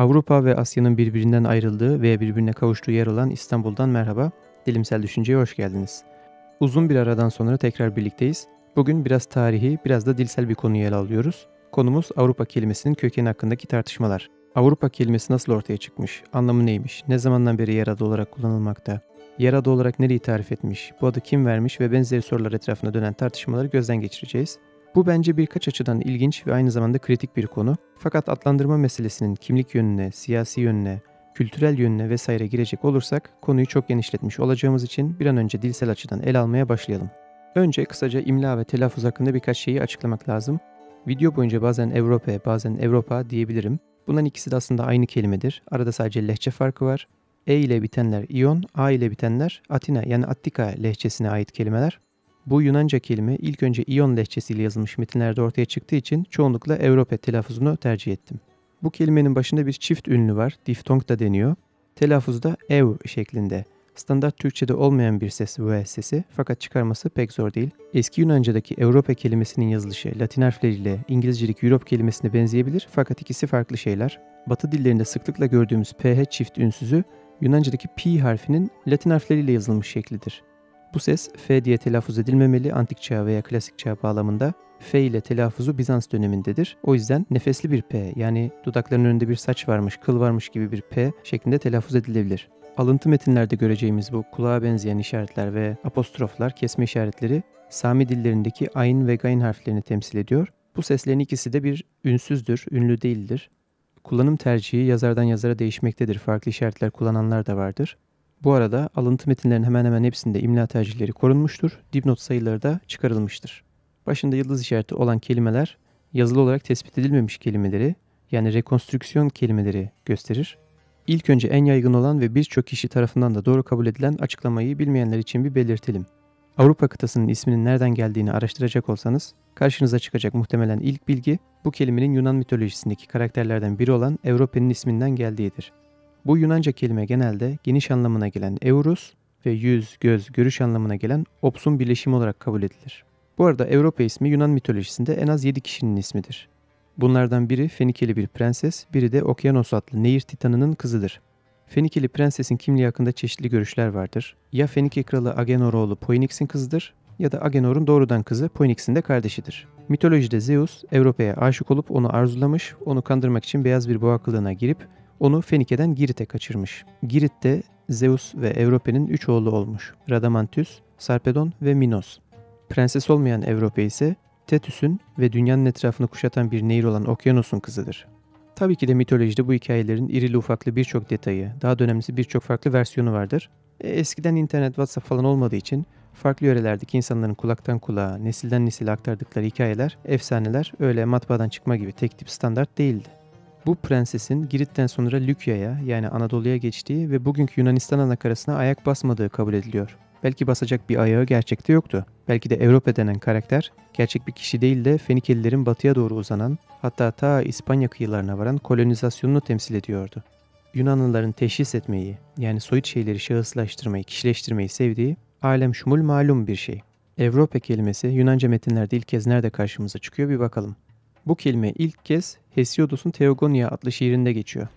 Avrupa ve Asya'nın birbirinden ayrıldığı veya birbirine kavuştuğu yer olan İstanbul'dan merhaba. Dilimsel Düşünce'ye hoş geldiniz. Uzun bir aradan sonra tekrar birlikteyiz. Bugün biraz tarihi, biraz da dilsel bir konuyu ele alıyoruz. Konumuz Avrupa kelimesinin kökeni hakkındaki tartışmalar. Avrupa kelimesi nasıl ortaya çıkmış? Anlamı neymiş? Ne zamandan beri yer adı olarak kullanılmakta? Yer adı olarak nereyi tarif etmiş? Bu adı kim vermiş ve benzeri sorular etrafında dönen tartışmaları gözden geçireceğiz. Bu bence birkaç açıdan ilginç ve aynı zamanda kritik bir konu. Fakat adlandırma meselesinin kimlik yönüne, siyasi yönüne, kültürel yönüne vesaire girecek olursak konuyu çok genişletmiş olacağımız için bir an önce dilsel açıdan ele almaya başlayalım. Önce kısaca imla ve telaffuz hakkında birkaç şeyi açıklamak lazım. Video boyunca bazen Avrupa, bazen Avrupa diyebilirim. Bunların ikisi de aslında aynı kelimedir. Arada sadece lehçe farkı var. E ile bitenler İyon, A ile bitenler Atina yani Attika lehçesine ait kelimeler. Bu Yunanca kelime ilk önce İyon lehçesiyle yazılmış metinlerde ortaya çıktığı için çoğunlukla Avrupa telaffuzunu tercih ettim. Bu kelimenin başında bir çift ünlü var, diftong da deniyor. Telaffuzda ev şeklinde. Standart Türkçe'de olmayan bir ses V sesi fakat çıkarması pek zor değil. Eski Yunanca'daki Avrupa kelimesinin yazılışı Latin harfleriyle İngilizce'deki Europe kelimesine benzeyebilir fakat ikisi farklı şeyler. Batı dillerinde sıklıkla gördüğümüz PH çift ünsüzü Yunanca'daki P harfinin Latin harfleriyle yazılmış şeklidir. Bu ses F diye telaffuz edilmemeli antik çağ veya klasik çağ bağlamında. F ile telaffuzu Bizans dönemindedir. O yüzden nefesli bir P yani dudakların önünde bir saç varmış, kıl varmış gibi bir P şeklinde telaffuz edilebilir. Alıntı metinlerde göreceğimiz bu kulağa benzeyen işaretler ve apostroflar, kesme işaretleri Sami dillerindeki ayn ve gayn harflerini temsil ediyor. Bu seslerin ikisi de bir ünsüzdür, ünlü değildir. Kullanım tercihi yazardan yazara değişmektedir. Farklı işaretler kullananlar da vardır. Bu arada alıntı metinlerin hemen hemen hepsinde imla tercihleri korunmuştur. Dipnot sayıları da çıkarılmıştır. Başında yıldız işareti olan kelimeler yazılı olarak tespit edilmemiş kelimeleri yani rekonstrüksiyon kelimeleri gösterir. İlk önce en yaygın olan ve birçok kişi tarafından da doğru kabul edilen açıklamayı bilmeyenler için bir belirtelim. Avrupa kıtasının isminin nereden geldiğini araştıracak olsanız karşınıza çıkacak muhtemelen ilk bilgi bu kelimenin Yunan mitolojisindeki karakterlerden biri olan Europa'nın isminden geldiğidir. Bu Yunanca kelime genelde geniş anlamına gelen eurus ve yüz, göz, görüş anlamına gelen ops'un birleşimi olarak kabul edilir. Bu arada Avrupa ismi Yunan mitolojisinde en az 7 kişinin ismidir. Bunlardan biri Fenikeli bir prenses, biri de Okyanos adlı nehir titanının kızıdır. Fenikeli prensesin kimliği hakkında çeşitli görüşler vardır. Ya Fenike kralı Agenor oğlu Poynix'in kızıdır ya da Agenor'un doğrudan kızı Poynix'in de kardeşidir. Mitolojide Zeus, Avrupa'ya aşık olup onu arzulamış, onu kandırmak için beyaz bir boğa kılığına girip onu Fenike'den Girit'e kaçırmış. Girit de Zeus ve Avrupa'nın 3 oğlu olmuş. Radamanthus, Sarpedon ve Minos. Prenses olmayan Avrupa ise Tethys'ün ve dünyanın etrafını kuşatan bir nehir olan Okyanos'un kızıdır. Tabii ki de mitolojide bu hikayelerin irili ufaklı birçok detayı, daha da önemlisi birçok farklı versiyonu vardır. Eskiden internet, WhatsApp falan olmadığı için farklı yörelerdeki insanların kulaktan kulağa, nesilden nesile aktardıkları hikayeler, efsaneler öyle matbaadan çıkma gibi tek tip standart değildi. Bu prensesin Girit'ten sonra Likya'ya yani Anadolu'ya geçtiği ve bugünkü Yunanistan anakarasına ayak basmadığı kabul ediliyor. Belki basacak bir ayağı gerçekte yoktu. Belki de Avrupa denen karakter gerçek bir kişi değil de Fenikelilerin batıya doğru uzanan hatta ta İspanya kıyılarına varan kolonizasyonunu temsil ediyordu. Yunanlıların teşhis etmeyi yani soyut şeyleri şahıslaştırmayı, kişileştirmeyi sevdiği alem şumul malum bir şey. Avrupa kelimesi Yunanca metinlerde ilk kez nerede karşımıza çıkıyor bir bakalım. Bu kelime ilk kez Hesiodos'un Theogonia adlı şiirinde geçiyor.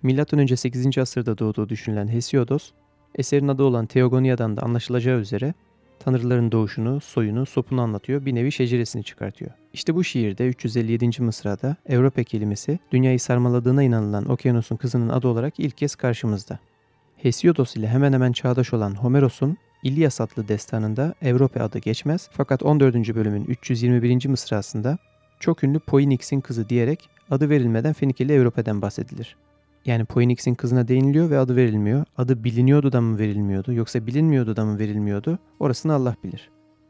M.Ö. 8. asırda doğduğu düşünülen Hesiodos, eserin adı olan Theogonia'dan da anlaşılacağı üzere tanrıların doğuşunu, soyunu, sopunu anlatıyor, bir nevi şeceresini çıkartıyor. İşte bu şiirde 357. mısrada Avrupa kelimesi dünyayı sarmaladığına inanılan Okyanos'un kızının adı olarak ilk kez karşımızda. Hesiodos ile hemen hemen çağdaş olan Homeros'un İlyas adlı destanında Avrupa adı geçmez fakat 14. bölümün 321. mısrasında çok ünlü Poynix'in kızı diyerek adı verilmeden Fenikeli Avrupa'dan bahsedilir. Yani Poynix'in kızına değiniliyor ve adı verilmiyor. Adı biliniyordu da mı verilmiyordu yoksa bilinmiyordu da mı verilmiyordu orasını Allah bilir.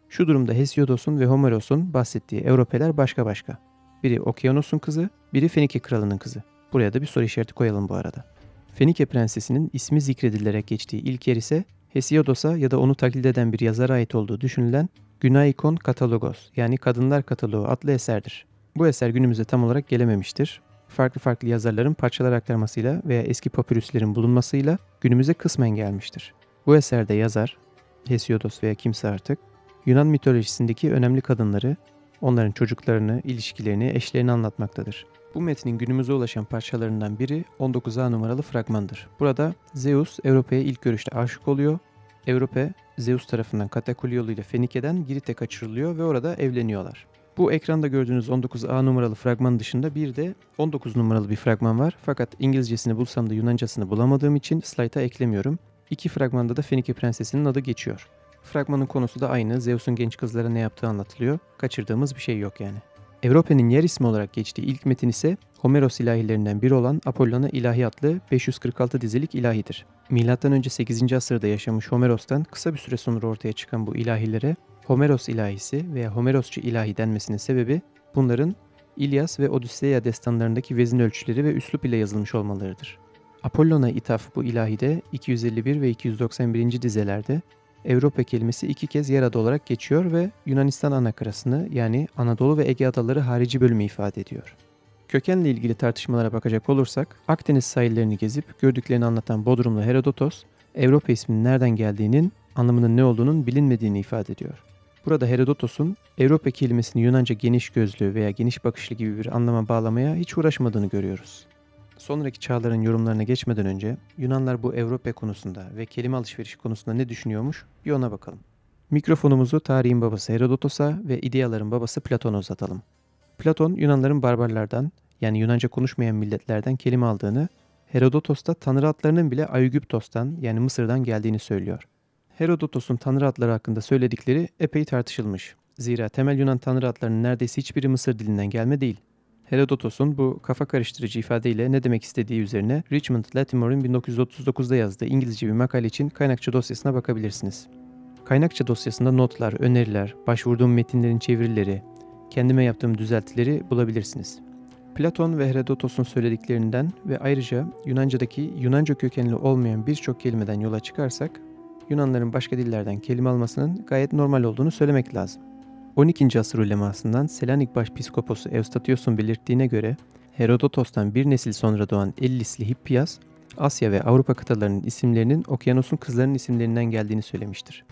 Şu durumda Hesiodos'un ve Homeros'un bahsettiği Avrupalar başka başka. Biri Okyanos'un kızı, biri Fenike kralının kızı. Buraya da bir soru işareti koyalım bu arada. Fenike prensesinin ismi zikredilerek geçtiği ilk yer ise Hesiodos'a ya da onu taklit eden bir yazara ait olduğu düşünülen Günaikon Katalogos yani Kadınlar Kataloğu adlı eserdir. Bu eser günümüze tam olarak gelememiştir. Farklı yazarların parçalar aktarmasıyla veya eski papirüslerin bulunmasıyla günümüze kısmen gelmiştir. Bu eserde yazar, Hesiodos veya kimse artık, Yunan mitolojisindeki önemli kadınları, onların çocuklarını, ilişkilerini, eşlerini anlatmaktadır. Bu metnin günümüze ulaşan parçalarından biri 19A numaralı fragmandır. Burada Zeus Europa'ya ilk görüşte aşık oluyor. Europa, Zeus tarafından katakuli yoluyla Fenike'den Girit'e kaçırılıyor ve orada evleniyorlar. Bu ekranda gördüğünüz 19A numaralı fragman dışında bir de 19 numaralı bir fragman var. Fakat İngilizcesini bulsam da Yunancasını bulamadığım için slayta eklemiyorum. İki fragmanda da Fenike prensesinin adı geçiyor. Fragmanın konusu da aynı. Zeus'un genç kızlara ne yaptığı anlatılıyor. Kaçırdığımız bir şey yok yani. Europa'nın yer ismi olarak geçtiği ilk metin ise Homeros ilahilerinden biri olan Apollon'a ilahi adlı 546 dizilik ilahidir. M.Ö. 8. asırda yaşamış Homeros'tan kısa bir süre sonra ortaya çıkan bu ilahilere Homeros ilahisi veya Homerosçu ilahi denmesinin sebebi bunların İlyas ve Odüsseya destanlarındaki vezin ölçüleri ve üslup ile yazılmış olmalarıdır. Apollon'a ithaf bu ilahide 251 ve 291. dizelerde Europa kelimesi iki kez yer adı olarak geçiyor ve Yunanistan anakarasını yani Anadolu ve Ege adaları harici bölümü ifade ediyor. Kökenle ilgili tartışmalara bakacak olursak Akdeniz sahillerini gezip gördüklerini anlatan Bodrumlu Herodotos, Europa isminin nereden geldiğinin, anlamının ne olduğunun bilinmediğini ifade ediyor. Burada Herodotos'un Europa kelimesini Yunanca geniş gözlü veya geniş bakışlı gibi bir anlama bağlamaya hiç uğraşmadığını görüyoruz. Sonraki çağların yorumlarına geçmeden önce Yunanlar bu Europa konusunda ve kelime alışverişi konusunda ne düşünüyormuş bir ona bakalım. Mikrofonumuzu tarihin babası Herodotos'a ve ideaların babası Platon'a uzatalım. Platon Yunanların barbarlardan yani Yunanca konuşmayan milletlerden kelime aldığını, Herodotos da tanrı adlarının bile Aegyptos'tan yani Mısır'dan geldiğini söylüyor. Herodotos'un tanrı adları hakkında söyledikleri epey tartışılmış. Zira temel Yunan tanrı adlarının neredeyse hiçbiri Mısır dilinden gelme değil. Herodotos'un bu kafa karıştırıcı ifadeyle ne demek istediği üzerine Richmond Latimore'un 1939'da yazdığı İngilizce bir makale için kaynakça dosyasına bakabilirsiniz. Kaynakça dosyasında notlar, öneriler, başvurduğum metinlerin çevirileri, kendime yaptığım düzeltileri bulabilirsiniz. Platon ve Herodotos'un söylediklerinden ve ayrıca Yunanca'daki Yunanca kökenli olmayan birçok kelimeden yola çıkarsak, Yunanların başka dillerden kelime almasının gayet normal olduğunu söylemek lazım. 12. asır ulemasından Selanik başpiskoposu Eustatios'un belirttiğine göre Herodotos'tan bir nesil sonra doğan Ellisli Hippias, Asya ve Avrupa kıtalarının isimlerinin okyanusun kızlarının isimlerinden geldiğini söylemiştir.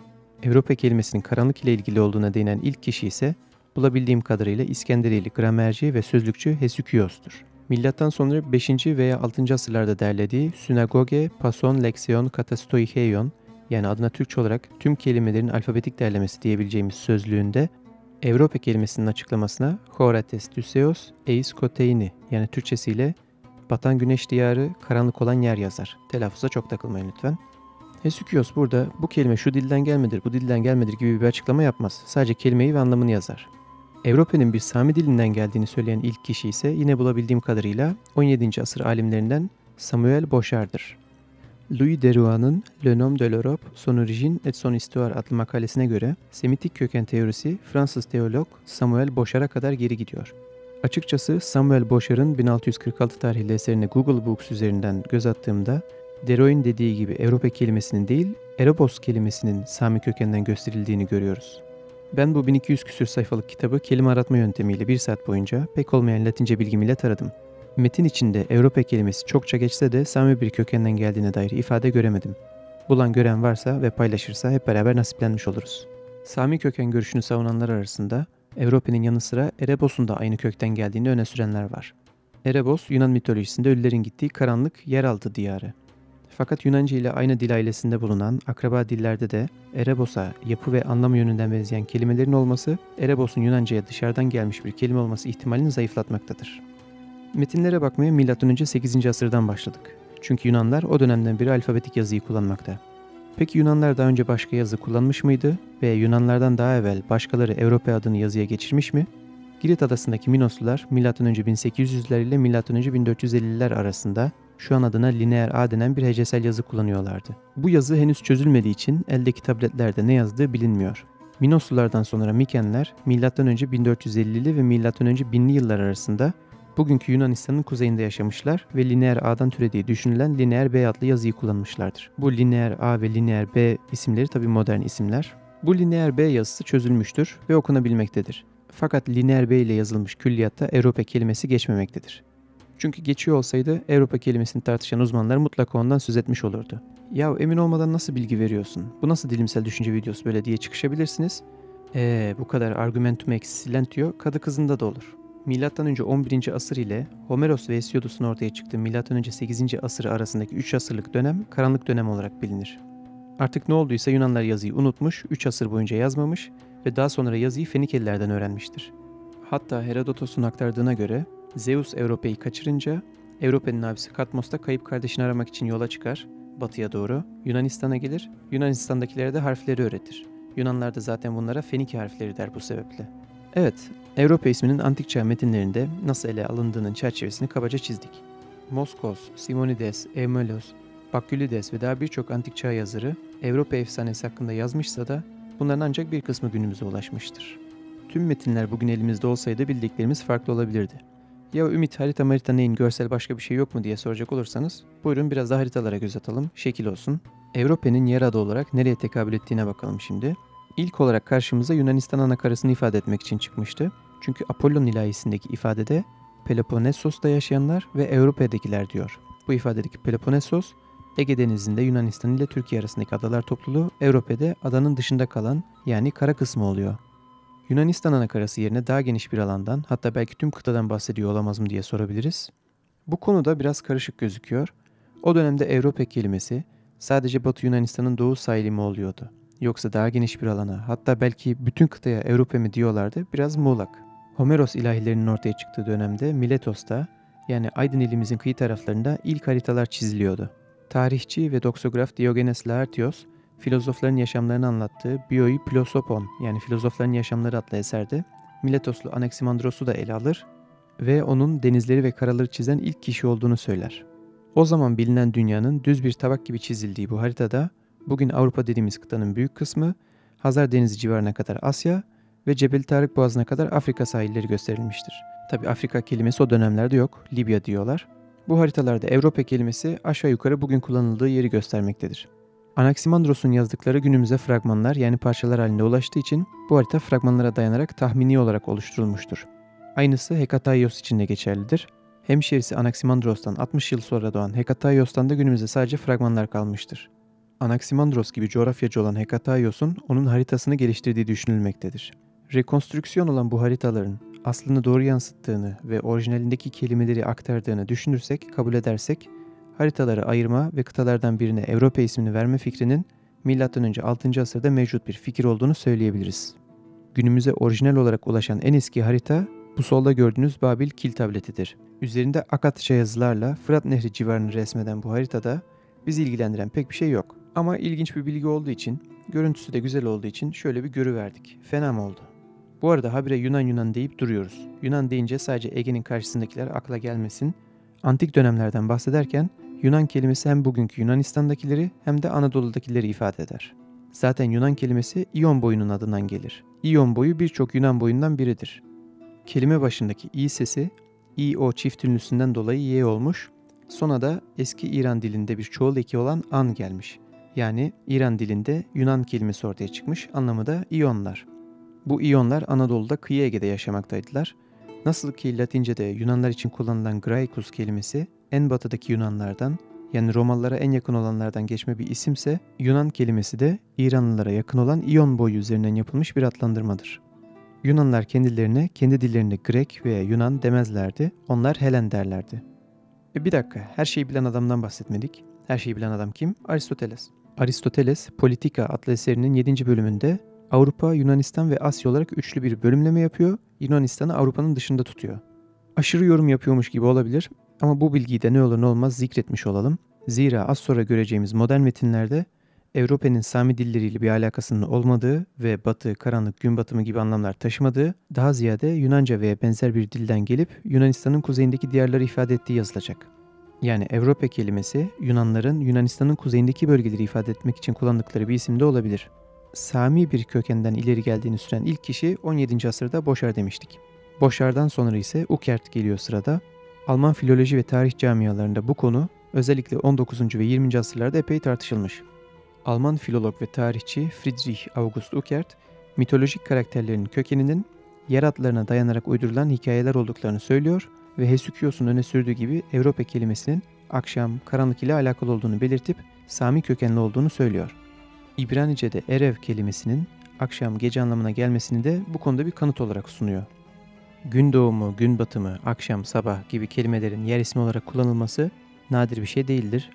Avrupa kelimesinin karanlık ile ilgili olduğuna değinen ilk kişi ise bulabildiğim kadarıyla İskenderiyeli gramerci ve sözlükçü Hesychios'tur. Milattan sonra 5. veya 6. asırlarda derlediği Synagoge Pason Lexion Katastoicheion yani adına Türkçe olarak tüm kelimelerin alfabetik derlemesi diyebileceğimiz sözlüğünde Avrupa kelimesinin açıklamasına Horates Düseos Eis Koteini yani Türkçesiyle batan güneş diyarı, karanlık olan yer yazar. Telaffuza çok takılmayın lütfen. Hesychios burada bu kelime şu dilden gelmedir, bu dilden gelmedir gibi bir açıklama yapmaz. Sadece kelimeyi ve anlamını yazar. Avrupa'nın bir Sami dilinden geldiğini söyleyen ilk kişi ise yine bulabildiğim kadarıyla 17. asır alimlerinden Samuel Bochard'dır. Louis Derouan'ın Le Nom de l'Europe, son origine et son histoire adlı makalesine göre Semitik köken teorisi Fransız teolog Samuel Bochard'a kadar geri gidiyor. Açıkçası Samuel Bochard'ın 1646 tarihli eserine Google Books üzerinden göz attığımda Derouan dediği gibi Avrupa kelimesinin değil, Erebos kelimesinin Sami kökeninden gösterildiğini görüyoruz. Ben bu 1200 küsür sayfalık kitabı kelime aratma yöntemiyle 1 saat boyunca pek olmayan Latince bilgimiyle taradım. Metin içinde Avrupa kelimesi çokça geçse de Sami bir kökenden geldiğine dair ifade göremedim. Bulan gören varsa ve paylaşırsa hep beraber nasiplenmiş oluruz. Sami köken görüşünü savunanlar arasında Avrupa'nın yanı sıra Erebos'un da aynı kökten geldiğini öne sürenler var. Erebos, Yunan mitolojisinde ölülerin gittiği karanlık yeraltı diyarı. Fakat Yunanca ile aynı dil ailesinde bulunan akraba dillerde de Erebos'a yapı ve anlam yönünden benzeyen kelimelerin olması, Erebos'un Yunanca'ya dışarıdan gelmiş bir kelime olması ihtimalini zayıflatmaktadır. Metinlere bakmaya M.Ö. 8. asırdan başladık. Çünkü Yunanlar o dönemden beri alfabetik yazıyı kullanmakta. Peki Yunanlar daha önce başka yazı kullanmış mıydı ve Yunanlardan daha evvel başkaları Avrupa adını yazıya geçirmiş mi? Girit adasındaki Minoslular M.Ö. 1800'ler ile M.Ö. 1450'ler arasında şu an adına lineer A denen bir hecesel yazı kullanıyorlardı. Bu yazı henüz çözülmediği için eldeki tabletlerde ne yazdığı bilinmiyor. Minoslulardan sonra Mikenler M.Ö. 1450'li ve M.Ö. 1000'li yıllar arasında bugünkü Yunanistan'ın kuzeyinde yaşamışlar ve lineer A'dan türediği düşünülen lineer B adlı yazıyı kullanmışlardır. Bu lineer A ve lineer B isimleri tabi modern isimler. Bu lineer B yazısı çözülmüştür ve okunabilmektedir. Fakat lineer B ile yazılmış külliyatta Avrupa kelimesi geçmemektedir. Çünkü geçiyor olsaydı Avrupa kelimesini tartışan uzmanlar mutlaka ondan söz etmiş olurdu. Ya emin olmadan nasıl bilgi veriyorsun? Bu nasıl dilimsel düşünce videosu böyle diye çıkışabilirsiniz. Bu kadar argumentum ex silentio kadı kızında da olur. M.Ö. 11. asır ile Homeros ve Hesiodos'un ortaya çıktığı M.Ö. 8. asırı arasındaki 3 asırlık dönem karanlık dönem olarak bilinir. Artık ne olduysa Yunanlar yazıyı unutmuş, 3 asır boyunca yazmamış ve daha sonra yazıyı Fenikelilerden öğrenmiştir. Hatta Herodotos'un aktardığına göre Zeus Europa'yı kaçırınca Europa'nın abisi Katmos da kayıp kardeşini aramak için yola çıkar, batıya doğru, Yunanistan'a gelir, Yunanistan'dakilere de harfleri öğretir. Yunanlar da zaten bunlara Fenike harfleri der bu sebeple. Evet, Europa isminin antik çağ metinlerinde nasıl ele alındığının çerçevesini kabaca çizdik. Moskos, Simonides, Eumelos, Bakülides ve daha birçok antik çağ yazarı Europa efsanesi hakkında yazmışsa da bunların ancak bir kısmı günümüze ulaşmıştır. Tüm metinler bugün elimizde olsaydı bildiklerimiz farklı olabilirdi. Ya Ümit harita neyin, görsel başka bir şey yok mu diye soracak olursanız, buyurun biraz da haritalara göz atalım, şekil olsun. Europa'nın yer adı olarak nereye tekabül ettiğine bakalım şimdi. İlk olarak karşımıza Yunanistan anakarasını ifade etmek için çıkmıştı. Çünkü Apollon ilahisindeki ifadede Peloponnesos'ta yaşayanlar ve Europa'dakiler diyor. Bu ifadedeki Peloponnesos, Ege Denizi'nde Yunanistan ile Türkiye arasındaki adalar topluluğu, Europa'da adanın dışında kalan yani kara kısmı oluyor. Yunanistan anakarası yerine daha geniş bir alandan, hatta belki tüm kıtadan bahsediyor olamaz mı diye sorabiliriz. Bu konuda biraz karışık gözüküyor. O dönemde Europa kelimesi sadece Batı Yunanistan'ın doğu sahili mi oluyordu? Yoksa daha geniş bir alana, hatta belki bütün kıtaya Europa mı diyorlardı, biraz muğlak. Homeros ilahilerinin ortaya çıktığı dönemde Miletos'ta, yani Aydın ilimizin kıyı taraflarında ilk haritalar çiziliyordu. Tarihçi ve doksograf Diogenes Laertios, filozofların yaşamlarını anlattığı Bioi Pilosopon yani Filozofların Yaşamları adlı eserde Miletoslu Anaximandros'u da ele alır ve onun denizleri ve karaları çizen ilk kişi olduğunu söyler. O zaman bilinen dünyanın düz bir tabak gibi çizildiği bu haritada bugün Avrupa dediğimiz kıtanın büyük kısmı, Hazar Denizi civarına kadar Asya ve Cebel Tarık Boğazı'na kadar Afrika sahilleri gösterilmiştir. Tabi Afrika kelimesi o dönemlerde yok, Libya diyorlar. Bu haritalarda Avrupa kelimesi aşağı yukarı bugün kullanıldığı yeri göstermektedir. Anaximandros'un yazdıkları günümüze fragmanlar yani parçalar halinde ulaştığı için bu harita fragmanlara dayanarak tahmini olarak oluşturulmuştur. Aynısı Hekataios için de geçerlidir. Hemşerisi Anaximandros'tan 60 yıl sonra doğan Hekataios'tan da günümüzde sadece fragmanlar kalmıştır. Anaximandros gibi coğrafyacı olan Hekataios'un onun haritasını geliştirdiği düşünülmektedir. Rekonstrüksiyon olan bu haritaların aslını doğru yansıttığını ve orijinalindeki kelimeleri aktardığını düşünürsek, kabul edersek, haritaları ayırma ve kıtalardan birine Avrupa ismini verme fikrinin M.Ö. 6. asırda mevcut bir fikir olduğunu söyleyebiliriz. Günümüze orijinal olarak ulaşan en eski harita bu solda gördüğünüz Babil Kil tabletidir. Üzerinde Akatça yazılarla Fırat Nehri civarını resmeden bu haritada bizi ilgilendiren pek bir şey yok. Ama ilginç bir bilgi olduğu için, görüntüsü de güzel olduğu için şöyle bir görüverdik. Fena mı oldu? Bu arada habire Yunan deyip duruyoruz. Yunan deyince sadece Ege'nin karşısındakiler akla gelmesin. Antik dönemlerden bahsederken Yunan kelimesi hem bugünkü Yunanistan'dakileri hem de Anadolu'dakileri ifade eder. Zaten Yunan kelimesi İyon boyunun adından gelir. İyon boyu birçok Yunan boyundan biridir. Kelime başındaki i sesi i-o çift ünlüsünden dolayı y olmuş. Sonra da eski İran dilinde bir çoğul eki olan an gelmiş. Yani İran dilinde Yunan kelimesi ortaya çıkmış, anlamı da İyonlar. Bu İyonlar Anadolu'da kıyı Ege'de yaşamaktaydılar. Nasıl ki Latince'de Yunanlar için kullanılan Graecus kelimesi en batıdaki Yunanlardan yani Romalılara en yakın olanlardan geçme bir isimse Yunan kelimesi de İranlılara yakın olan İyon boyu üzerinden yapılmış bir adlandırmadır. Yunanlar kendilerine kendi dillerinde Grek veya Yunan demezlerdi, onlar Helen derlerdi. Bir dakika, her şeyi bilen adamdan bahsetmedik. Her şeyi bilen adam kim? Aristoteles. Aristoteles, Politika adlı eserinin 7. bölümünde Avrupa, Yunanistan ve Asya olarak üçlü bir bölümleme yapıyor, Yunanistan'ı Avrupa'nın dışında tutuyor. Aşırı yorum yapıyormuş gibi olabilir ama bu bilgiyi de ne olur ne olmaz zikretmiş olalım. Zira az sonra göreceğimiz modern metinlerde Avrupa'nın Sami dilleriyle bir alakasının olmadığı ve batı, karanlık, gün batımı gibi anlamlar taşımadığı, daha ziyade Yunanca veya benzer bir dilden gelip Yunanistan'ın kuzeyindeki diyarları ifade ettiği yazılacak. Yani Avrupa kelimesi Yunanların Yunanistan'ın kuzeyindeki bölgeleri ifade etmek için kullandıkları bir isim de olabilir. Sami bir kökenden ileri geldiğini süren ilk kişi 17. asırda Boşar demiştik. Boşar'dan sonra ise Ukert geliyor sırada. Alman filoloji ve tarih camialarında bu konu özellikle 19. ve 20. asırlarda epey tartışılmış. Alman filolog ve tarihçi Friedrich August Ukert, mitolojik karakterlerin kökeninin yer adlarına dayanarak uydurulan hikayeler olduklarını söylüyor ve Hesychios'un öne sürdüğü gibi Avrupa kelimesinin akşam, karanlık ile alakalı olduğunu belirtip Sami kökenli olduğunu söylüyor. İbranice'de erev kelimesinin akşam, gece anlamına gelmesini de bu konuda bir kanıt olarak sunuyor. gün doğumu, gün batımı, akşam, sabah gibi kelimelerin yer ismi olarak kullanılması nadir bir şey değildir.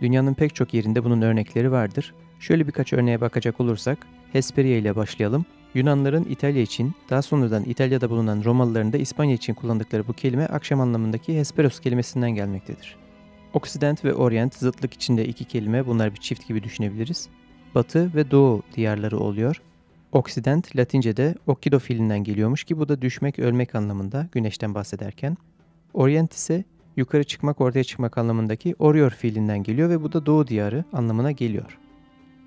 Dünyanın pek çok yerinde bunun örnekleri vardır. Şöyle birkaç örneğe bakacak olursak, Hesperia ile başlayalım. Yunanların İtalya için, daha sonradan İtalya'da bulunan Romalıların da İspanya için kullandıkları bu kelime akşam anlamındaki Hesperos kelimesinden gelmektedir. Oksident ve Orient zıtlık içinde iki kelime, bunlar bir çift gibi düşünebiliriz. Batı ve Doğu diyarları oluyor. Oksident Latince'de Okkido fiilinden geliyormuş ki bu da düşmek, ölmek anlamında güneşten bahsederken. Orient ise yukarı çıkmak, ortaya çıkmak anlamındaki Orior fiilinden geliyor ve bu da Doğu diyarı anlamına geliyor.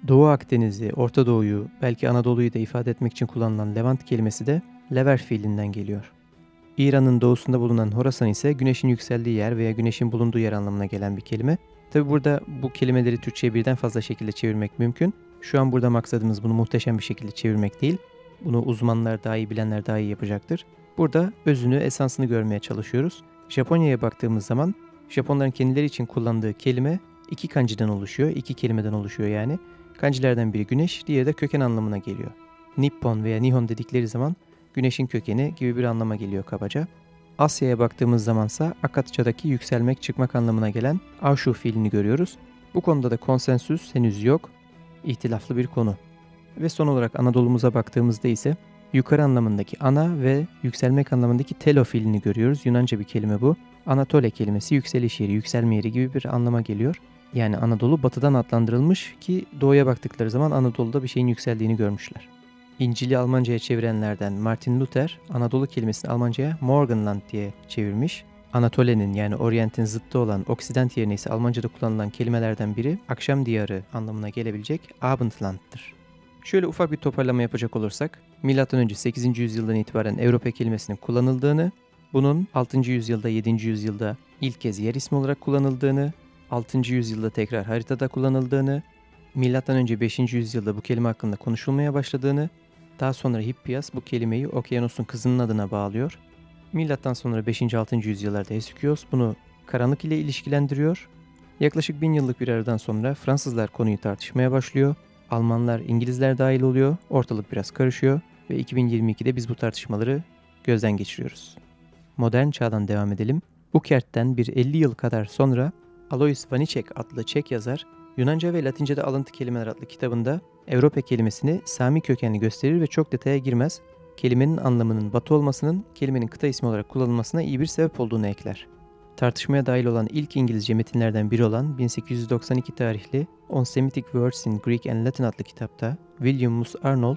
Doğu Akdeniz'i, Orta Doğu'yu, belki Anadolu'yu da ifade etmek için kullanılan Levant kelimesi de lever fiilinden geliyor. İran'ın doğusunda bulunan Horasan ise güneşin yükseldiği yer veya güneşin bulunduğu yer anlamına gelen bir kelime. Tabi burada bu kelimeleri Türkçe'ye birden fazla şekilde çevirmek mümkün. Şu an burada maksadımız bunu muhteşem bir şekilde çevirmek değil. Bunu uzmanlar daha iyi bilenler daha iyi yapacaktır. Burada özünü, esansını görmeye çalışıyoruz. Japonya'ya baktığımız zaman Japonların kendileri için kullandığı kelime iki kanjiden oluşuyor. İki kelimeden oluşuyor yani. Kanjilerden biri güneş, diğeri de köken anlamına geliyor. Nippon veya Nihon dedikleri zaman güneşin kökeni gibi bir anlama geliyor kabaca. Asya'ya baktığımız zamansa Akatça'daki yükselmek, çıkmak anlamına gelen Avşu fiilini görüyoruz. Bu konuda da konsensüs henüz yok. İhtilaflı bir konu. Ve son olarak Anadolu'muza baktığımızda ise yukarı anlamındaki ana ve yükselmek anlamındaki telo fiilini görüyoruz. Yunanca bir kelime bu. Anatole kelimesi yükseliş yeri, yükselme yeri gibi bir anlama geliyor. Yani Anadolu batıdan adlandırılmış ki doğuya baktıkları zaman Anadolu'da bir şeyin yükseldiğini görmüşler. İncil'i Almanca'ya çevirenlerden Martin Luther, Anadolu kelimesini Almanca'ya Morgenland diye çevirmiş. Anatole'nin yani Orient'in zıttı olan Oksident yerine ise Almanca'da kullanılan kelimelerden biri akşam diyarı anlamına gelebilecek Abendland'tır. Şöyle ufak bir toparlama yapacak olursak, M.Ö. 8. yüzyıldan itibaren Avrupa kelimesinin kullanıldığını, bunun 6. yüzyılda, 7. yüzyılda ilk kez yer ismi olarak kullanıldığını, 6. yüzyılda tekrar haritada kullanıldığını, M.Ö. 5. yüzyılda bu kelime hakkında konuşulmaya başladığını, daha sonra Hippias bu kelimeyi Okyanos'un kızının adına bağlıyor. Milattan sonra 5. 6. yüzyıllarda Hesychios bunu karanlık ile ilişkilendiriyor. Yaklaşık 1000 yıllık bir aradan sonra Fransızlar konuyu tartışmaya başlıyor. Almanlar, İngilizler dahil oluyor. Ortalık biraz karışıyor ve 2022'de biz bu tartışmaları gözden geçiriyoruz. Modern çağdan devam edelim. Bukert'ten bir 50 yıl kadar sonra Alois Vanicek adlı Çek yazar, Yunanca ve Latince'de alıntı kelimeler adlı kitabında Avrupa kelimesini Sami kökenli gösterir ve çok detaya girmez. Kelimenin anlamının batı olmasının kelimenin kıta ismi olarak kullanılmasına iyi bir sebep olduğunu ekler. Tartışmaya dahil olan ilk İngilizce metinlerden biri olan 1892 tarihli On Semitic Words in Greek and Latin adlı kitapta William Moose Arnold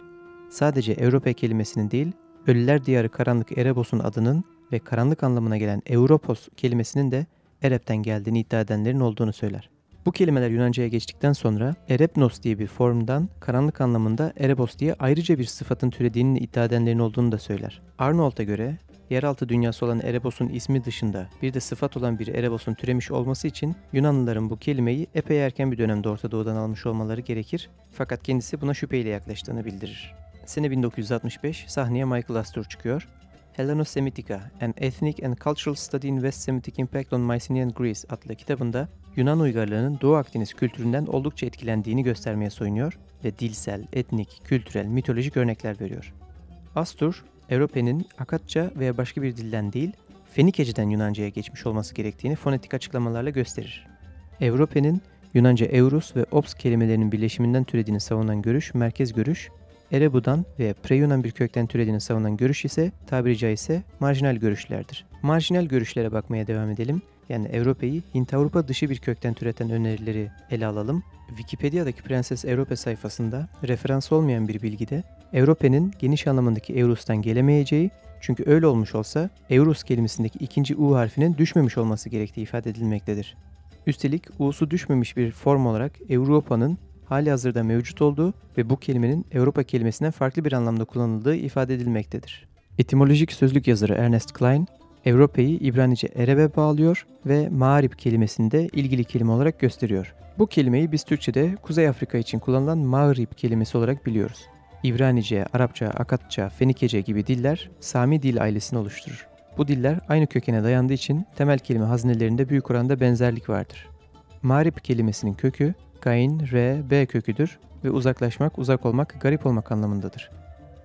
sadece Avrupa kelimesinin değil, Ölüler Diyarı Karanlık Erebos'un adının ve karanlık anlamına gelen Europos kelimesinin de Erep'ten geldiğini iddia edenlerin olduğunu söyler. Bu kelimeler Yunanca'ya geçtikten sonra Erepnos diye bir formdan karanlık anlamında Erebos diye ayrıca bir sıfatın türediğinin iddia edenlerin olduğunu da söyler. Arnold'a göre yeraltı dünyası olan Erebos'un ismi dışında bir de sıfat olan bir Erebos'un türemiş olması için Yunanlıların bu kelimeyi epey erken bir dönemde Orta Doğu'dan almış olmaları gerekir. Fakat kendisi buna şüpheyle yaklaştığını bildirir. Sene 1965 sahneye Michael Astor çıkıyor. Hellenosemitica, An Ethnic and Cultural Study in West Semitic Impact on Mycenaean Greece adlı kitabında Yunan uygarlığının Doğu Akdeniz kültüründen oldukça etkilendiğini göstermeye soyunuyor ve dilsel, etnik, kültürel, mitolojik örnekler veriyor. Astor, Avropa'nın Akatça veya başka bir dilden değil, Fenikece'den Yunanca'ya geçmiş olması gerektiğini fonetik açıklamalarla gösterir. Avropa'nın Yunanca Eurus ve Ops kelimelerinin birleşiminden türediğini savunan görüş, merkez görüş, Erebu'dan veya Pre-Yunan bir kökten türediğini savunan görüş ise tabiri caizse marjinal görüşlerdir. Marjinal görüşlere bakmaya devam edelim. Yani Avrupa'yı Hint-Avrupa dışı bir kökten türeten önerileri ele alalım. Wikipedia'daki Prenses Avrupa sayfasında referans olmayan bir bilgide Avrupa'nın geniş anlamındaki Eurus'tan gelemeyeceği, çünkü öyle olmuş olsa Eurus kelimesindeki ikinci U harfinin düşmemiş olması gerektiği ifade edilmektedir. Üstelik U'su düşmemiş bir form olarak Avrupa'nın hali hazırda mevcut olduğu ve bu kelimenin Avrupa kelimesinden farklı bir anlamda kullanıldığı ifade edilmektedir. Etimolojik sözlük yazarı Ernest Klein, Avrupa'yı İbranice Ereb'e bağlıyor ve Mağrib kelimesini de ilgili kelime olarak gösteriyor. Bu kelimeyi biz Türkçe'de Kuzey Afrika için kullanılan Mağrib kelimesi olarak biliyoruz. İbranice, Arapça, Akatça, Fenikece gibi diller Sami dil ailesini oluşturur. Bu diller aynı kökene dayandığı için temel kelime hazinelerinde büyük oranda benzerlik vardır. Mağrib kelimesinin kökü Gain, R, B köküdür ve uzaklaşmak, uzak olmak, garip olmak anlamındadır.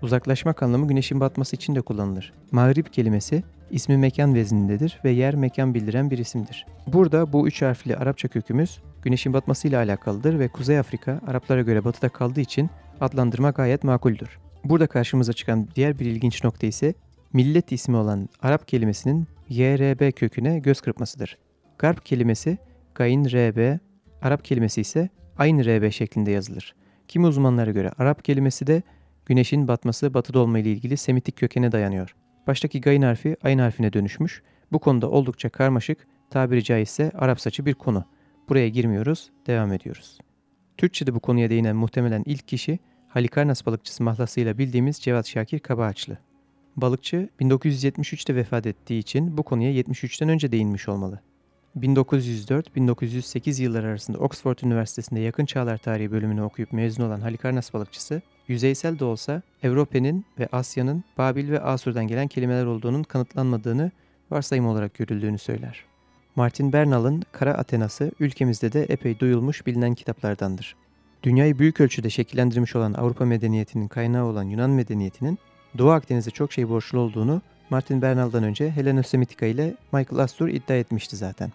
Uzaklaşmak anlamı güneşin batması için de kullanılır. Mağrib kelimesi ismi mekan veznindedir ve yer mekan bildiren bir isimdir. Burada bu 3 harfli Arapça kökümüz güneşin batmasıyla alakalıdır ve Kuzey Afrika Araplara göre batıda kaldığı için adlandırma gayet makuldür. Burada karşımıza çıkan diğer bir ilginç nokta ise millet ismi olan Arap kelimesinin YRB köküne göz kırpmasıdır. Garp kelimesi Gayn RB, Arap kelimesi ise aynı RB şeklinde yazılır. Kimi uzmanlara göre Arap kelimesi de güneşin batması batıda olma ile ilgili Semitik kökene dayanıyor. Baştaki Gayn harfi Ayn harfine dönüşmüş. Bu konuda oldukça karmaşık, tabiri caizse Arapsaçı bir konu. Buraya girmiyoruz, devam ediyoruz. Türkçe'de bu konuya değinen muhtemelen ilk kişi Halikarnas balıkçısı mahlasıyla bildiğimiz Cevat Şakir Kabağaçlı. Balıkçı 1973'te vefat ettiği için bu konuya 73'ten önce değinmiş olmalı. 1904-1908 yılları arasında Oxford Üniversitesi'nde yakın çağlar tarihi bölümünü okuyup mezun olan Halikarnas balıkçısı, yüzeysel de olsa Avrupa'nın ve Asya'nın Babil ve Asur'dan gelen kelimeler olduğunun kanıtlanmadığını, varsayım olarak görüldüğünü söyler. Martin Bernal'ın Kara Athenası ülkemizde de epey duyulmuş bilinen kitaplardandır. Dünyayı büyük ölçüde şekillendirmiş olan Avrupa medeniyetinin kaynağı olan Yunan medeniyetinin Doğu Akdeniz'e çok şey borçlu olduğunu Martin Bernal'dan önce Hellenosemitika ile Michael Astor iddia etmişti zaten.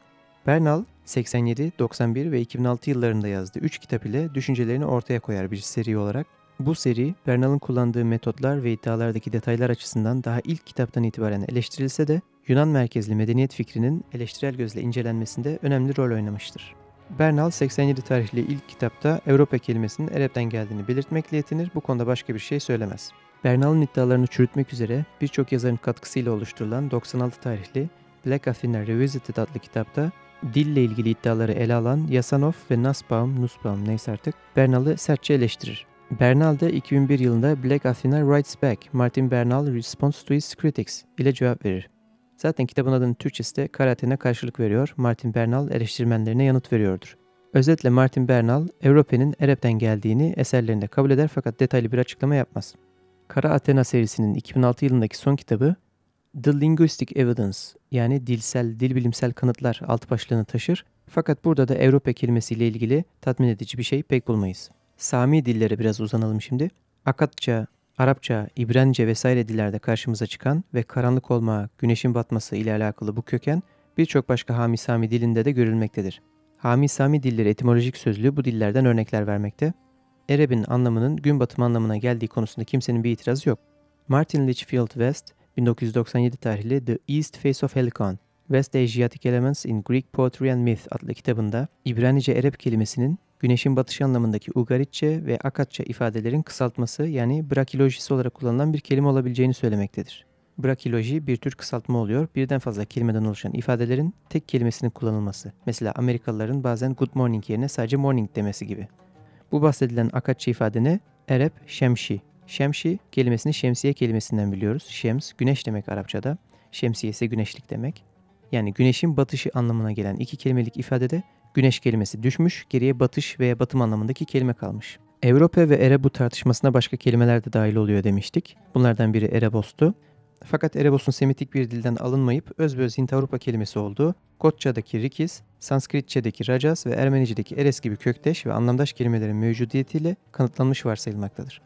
Bernal, 87, 91 ve 2006 yıllarında yazdığı 3 kitap ile düşüncelerini ortaya koyar bir seri olarak. Bu seri, Bernal'ın kullandığı metotlar ve iddialardaki detaylar açısından daha ilk kitaptan itibaren eleştirilse de Yunan merkezli medeniyet fikrinin eleştirel gözle incelenmesinde önemli rol oynamıştır. Bernal 87 tarihli ilk kitapta Avrupa kelimesinin Arap'tan geldiğini belirtmekle yetinir, bu konuda başka bir şey söylemez. Bernal'ın iddialarını çürütmek üzere birçok yazarın katkısıyla oluşturulan 96 tarihli Black Athena Revisited adlı kitapta dille ilgili iddiaları ele alan Yasanov ve Nussbaum neyse artık Bernal'ı sertçe eleştirir. Bernal da 2001 yılında Black Athena Writes Back, Martin Bernal Response to His Critics ile cevap verir. Zaten kitabın adının Türkçesi de Kara Athena karşılık veriyor, Martin Bernal eleştirmenlerine yanıt veriyordur. Özetle Martin Bernal, Avrupa'nın Arap'tan geldiğini eserlerinde kabul eder fakat detaylı bir açıklama yapmaz. Kara Athena serisinin 2006 yılındaki son kitabı The Linguistic Evidence yani dil bilimsel kanıtlar alt başlığını taşır fakat burada da Avrupa kelimesiyle ilgili tatmin edici bir şey pek bulmayız. Sami dillere biraz uzanalım şimdi. Akatça, Arapça, İbranice vesaire dillerde karşımıza çıkan ve karanlık olma, güneşin batması ile alakalı bu köken birçok başka Hami Sami dilinde de görülmektedir. Hami Sami dilleri etimolojik sözlüğü bu dillerden örnekler vermekte. Ereb'in anlamının gün batımı anlamına geldiği konusunda kimsenin bir itirazı yok. Martin Litchfield West, 1997 tarihli The East Face of Helicon, West Asiatic Elements in Greek Poetry and Myth adlı kitabında İbranice Arap kelimesinin güneşin batışı anlamındaki Ugaritçe ve Akatça ifadelerin kısaltması yani brakilojisi olarak kullanılan bir kelime olabileceğini söylemektedir. Brakiloji bir tür kısaltma oluyor. Birden fazla kelimeden oluşan ifadelerin tek kelimesinin kullanılması. Mesela Amerikalıların bazen good morning yerine sadece morning demesi gibi. Bu bahsedilen Akatça ifade ne? Arap şemşi. Şemşi kelimesini şemsiye kelimesinden biliyoruz. Şems, güneş demek Arapçada. Şemsiye ise güneşlik demek. Yani güneşin batışı anlamına gelen iki kelimelik ifadede güneş kelimesi düşmüş, geriye batış veya batım anlamındaki kelime kalmış. Avrupa ve Erebus tartışmasına başka kelimeler de dahil oluyor demiştik. Bunlardan biri Erebos'tu. Fakat Erebos'un Semitik bir dilden alınmayıp özbeöz Hint-Avrupa kelimesi olduğu, Kotça'daki Rikis, Sanskritçe'deki Rajas ve Ermenice'deki Eres gibi kökteş ve anlamdaş kelimelerin mevcudiyetiyle kanıtlanmış varsayılmaktadır.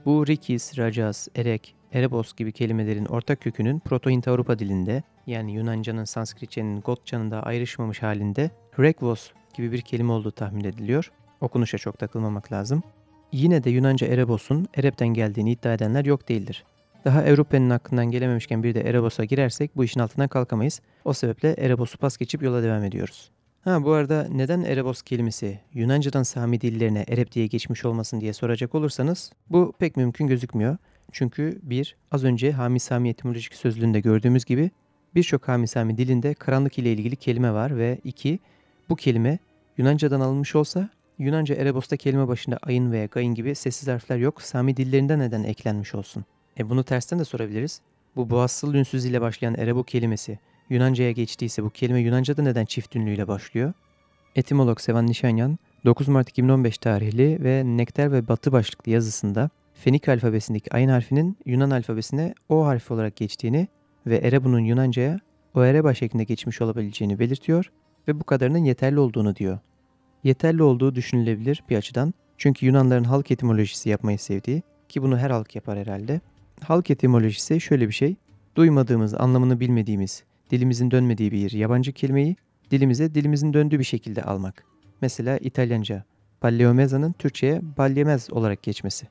Bu Rikis, Rajas, Erek, Erebos gibi kelimelerin ortak kökünün Proto-Hint-Avrupa dilinde yani Yunanca'nın, Sanskritçe'nin, Gotça'nın da ayrışmamış halinde Rekvos gibi bir kelime olduğu tahmin ediliyor. Okunuşa çok takılmamak lazım. Yine de Yunanca Erebos'un Arap'tan geldiğini iddia edenler yok değildir. Daha Avrupa'nın aklından gelememişken bir de Erebos'a girersek bu işin altından kalkamayız. O sebeple Erebos'u pas geçip yola devam ediyoruz. Bu arada neden Erebos kelimesi Yunanca'dan Sami dillerine Arap diye geçmiş olmasın diye soracak olursanız bu pek mümkün gözükmüyor. Çünkü az önce Hami Sami etimolojik sözlüğünde gördüğümüz gibi birçok Hami Sami dilinde karanlık ile ilgili kelime var ve 2. Bu kelime Yunanca'dan alınmış olsa Yunanca Erebos'ta kelime başında ayın veya gayın gibi sessiz harfler yok. Sami dillerinden neden eklenmiş olsun? Bunu tersten de sorabiliriz. Bu boğazsız ünsüz ile başlayan Erebu kelimesi Yunanca'ya geçtiyse bu kelime Yunanca'da neden çift ünlüyle başlıyor? Etimolog Sevan Nişanyan 9 Mart 2015 tarihli ve Nektar ve Batı başlıklı yazısında Fenik alfabesindeki ayın harfinin Yunan alfabesine O harfi olarak geçtiğini ve Erebu'nun Yunanca'ya Oereba şeklinde geçmiş olabileceğini belirtiyor ve bu kadarının yeterli olduğunu diyor. Yeterli olduğu düşünülebilir bir açıdan çünkü Yunanların halk etimolojisi yapmayı sevdiği, ki bunu her halk yapar herhalde. Halk etimolojisi şöyle bir şey. Duymadığımız, anlamını bilmediğimiz, dilimizin dönmediği bir yabancı kelimeyi dilimizin döndüğü bir şekilde almak. Mesela İtalyanca palleomezza'nın Türkçe'ye balyemez olarak geçmesi.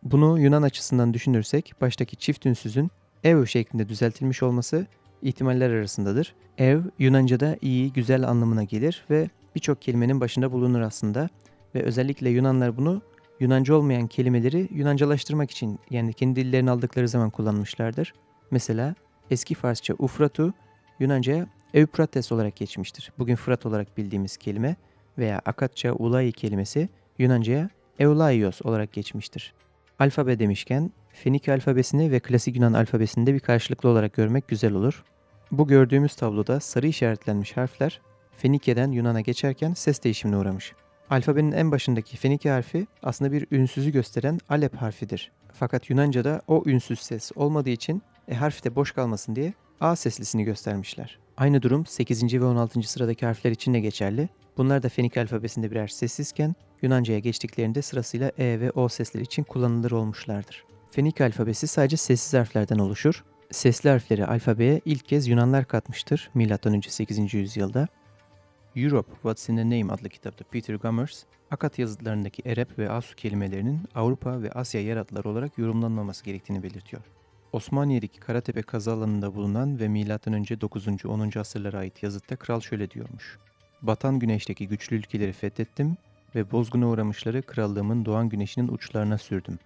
Bunu Yunan açısından düşünürsek baştaki çift ünsüzün ev şeklinde düzeltilmiş olması ihtimaller arasındadır. Ev Yunanca'da iyi, güzel anlamına gelir ve birçok kelimenin başında bulunur aslında. Ve özellikle Yunanlar bunu Yunanca olmayan kelimeleri Yunancalaştırmak için yani kendi dillerini aldıkları zaman kullanmışlardır. Mesela eski Farsça ufratu Yunanca'ya Euphrates olarak geçmiştir. Bugün Fırat olarak bildiğimiz kelime veya Akatça ulai kelimesi Yunanca'ya Eulaios olarak geçmiştir. Alfabe demişken Fenike alfabesini ve Klasik Yunan alfabesini de bir karşılıklı olarak görmek güzel olur. Bu gördüğümüz tabloda sarı işaretlenmiş harfler Fenike'den Yunan'a geçerken ses değişimine uğramış. Alfabenin en başındaki Fenike harfi aslında bir ünsüzü gösteren Alep harfidir. Fakat Yunanca'da o ünsüz ses olmadığı için harf de boş kalmasın diye A seslisini göstermişler. Aynı durum 8. ve 16. sıradaki harfler için de geçerli. Bunlar da Fenike alfabesinde birer sessizken Yunanca'ya geçtiklerinde sırasıyla E ve O sesleri için kullanılır olmuşlardır. Fenike alfabesi sadece sessiz harflerden oluşur. Sesli harfleri alfabeye ilk kez Yunanlar katmıştır M.Ö. 8. yüzyılda. Europe, What's in the Name adlı kitapta Peter Gummers, Akat yazıtlarındaki Erep ve Asu kelimelerinin Avrupa ve Asya yer adları olarak yorumlanmaması gerektiğini belirtiyor. Osmaniye'deki Karatepe kazı alanında bulunan ve M.Ö. 9. 10. asırlara ait yazıtta kral şöyle diyormuş. Batan güneşteki güçlü ülkeleri fethettim ve bozguna uğramışları krallığımın doğan güneşinin uçlarına sürdüm.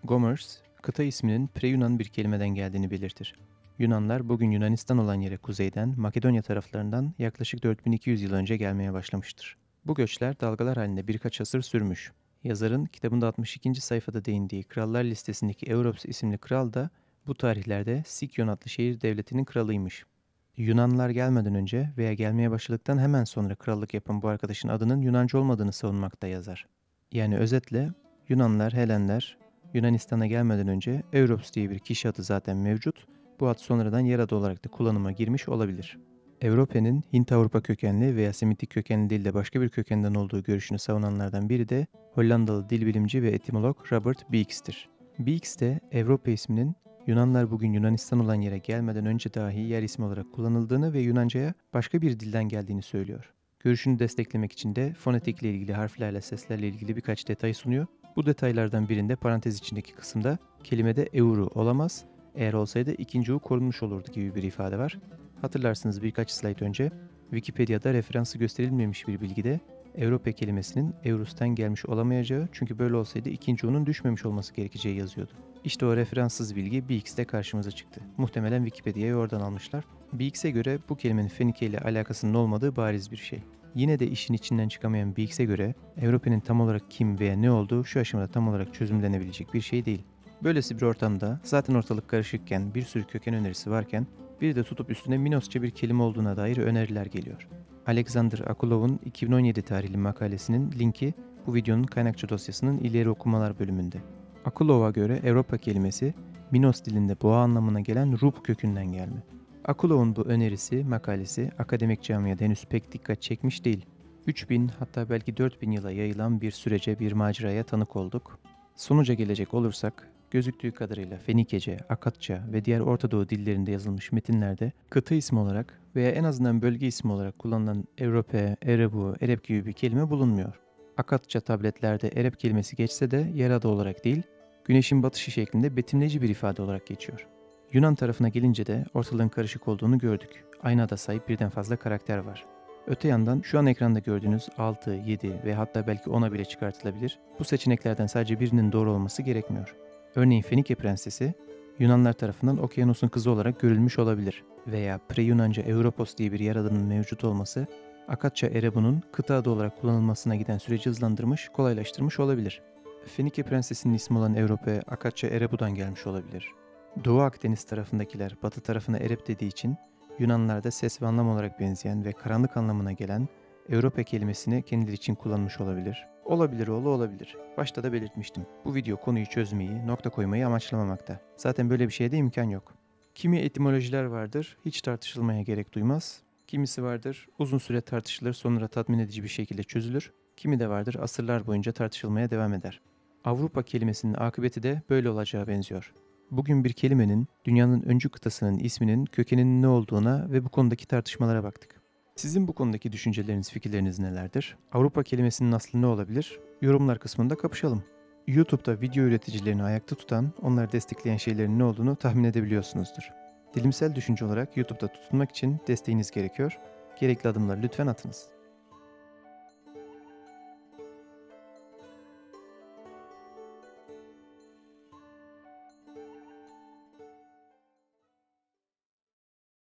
Gomers, kıta isminin pre-Yunan bir kelimeden geldiğini belirtir. Yunanlar bugün Yunanistan olan yere kuzeyden Makedonya taraflarından yaklaşık 4200 yıl önce gelmeye başlamıştır. Bu göçler dalgalar halinde birkaç asır sürmüş. Yazarın kitabında 62. sayfada değindiği krallar listesindeki Europes isimli kral da bu tarihlerde Sikyon adlı şehir devletinin kralıymış. Yunanlılar gelmeden önce veya gelmeye başladıktan hemen sonra krallık yapan bu arkadaşın adının Yunanca olmadığını savunmakta yazar. Yani özetle Yunanlar, Helenler Yunanistan'a gelmeden önce Europes diye bir kişi adı zaten mevcut. Bu ad sonradan yer adı olarak da kullanıma girmiş olabilir. Europe'nin Hint-Avrupa kökenli veya Semitik kökenli değil de başka bir kökenden olduğu görüşünü savunanlardan biri de Hollandalı dil bilimci ve etimolog Robert Beeks'tir. Beeks de Avrupa isminin Yunanlar bugün Yunanistan olan yere gelmeden önce dahi yer ismi olarak kullanıldığını ve Yunanca'ya başka bir dilden geldiğini söylüyor. Görüşünü desteklemek için de fonetikle ilgili harflerle seslerle ilgili birkaç detay sunuyor. Bu detaylardan birinde parantez içindeki kısımda kelimede euro olamaz, eğer olsaydı ikinci u korunmuş olurdu gibi bir ifade var. Hatırlarsınız birkaç slayt önce Wikipedia'da referansı gösterilmemiş bir bilgide Avrupa kelimesinin Eurus'tan gelmiş olamayacağı çünkü böyle olsaydı ikinci u'nun düşmemiş olması gerekeceği yazıyordu. İşte o referanssız bilgi Beeks'te karşımıza çıktı. Muhtemelen Wikipedia'yı oradan almışlar. Beeks'e göre bu kelimenin Fenike ile alakasının olmadığı bariz bir şey. Yine de işin içinden çıkamayan Beeks'e göre Avrupa'nın tam olarak kim veya ne olduğu şu aşamada tam olarak çözümlenebilecek bir şey değil. Böylesi bir ortamda zaten ortalık karışıkken bir sürü köken önerisi varken bir de tutup üstüne Minosça bir kelime olduğuna dair öneriler geliyor. Alexander Akulov'un 2017 tarihli makalesinin linki bu videonun kaynakça dosyasının ileri okumalar bölümünde. Akulov'a göre Avrupa kelimesi Minos dilinde boğa anlamına gelen Rup kökünden gelme. Akulov'un bu önerisi, makalesi akademik camiada henüz pek dikkat çekmiş değil. 3000 hatta belki 4000 yıla yayılan bir sürece, bir maceraya tanık olduk. Sonuca gelecek olursak, gözüktüğü kadarıyla Fenikece, Akatça ve diğer Orta Doğu dillerinde yazılmış metinlerde kıta ismi olarak veya en azından bölge ismi olarak kullanılan Avrupa, Erebu, Erep gibi bir kelime bulunmuyor. Akatça tabletlerde Erep kelimesi geçse de yer adı olarak değil, güneşin batışı şeklinde betimleyici bir ifade olarak geçiyor. Yunan tarafına gelince de ortalığın karışık olduğunu gördük. Aynı ada sahip birden fazla karakter var. Öte yandan şu an ekranda gördüğünüz 6, 7 ve hatta belki 10'a bile çıkartılabilir. Bu seçeneklerden sadece birinin doğru olması gerekmiyor. Örneğin Fenike Prensesi, Yunanlar tarafından Okyanos'un kızı olarak görülmüş olabilir. Veya Pre-Yunanca Europos diye bir yer adının mevcut olması, Akatça Erebu'nun kıta adı olarak kullanılmasına giden süreci hızlandırmış, kolaylaştırmış olabilir. Fenike Prensesi'nin ismi olan Avrupa, Akatça Erebu'dan gelmiş olabilir. Doğu Akdeniz tarafındakiler batı tarafına Erep dediği için Yunanlarda ses ve anlam olarak benzeyen ve karanlık anlamına gelen Avrupa kelimesini kendileri için kullanmış olabilir. Olabilir oğlu olabilir. Başta da belirtmiştim. Bu video konuyu çözmeyi, nokta koymayı amaçlamamakta. Zaten böyle bir şeye de imkan yok. Kimi etimolojiler vardır, hiç tartışılmaya gerek duymaz. Kimisi vardır, uzun süre tartışılır, sonra tatmin edici bir şekilde çözülür. Kimi de vardır, asırlar boyunca tartışılmaya devam eder. Avrupa kelimesinin akıbeti de böyle olacağı benziyor. Bugün bir kelimenin, dünyanın öncü kıtasının isminin kökeninin ne olduğuna ve bu konudaki tartışmalara baktık. Sizin bu konudaki düşünceleriniz, fikirleriniz nelerdir? Avrupa kelimesinin aslı ne olabilir? Yorumlar kısmında kapışalım. YouTube'da video üreticilerini ayakta tutan, onları destekleyen şeylerin ne olduğunu tahmin edebiliyorsunuzdur. Dilimsel düşünce olarak YouTube'da tutunmak için desteğiniz gerekiyor. Gerekli adımları lütfen atınız.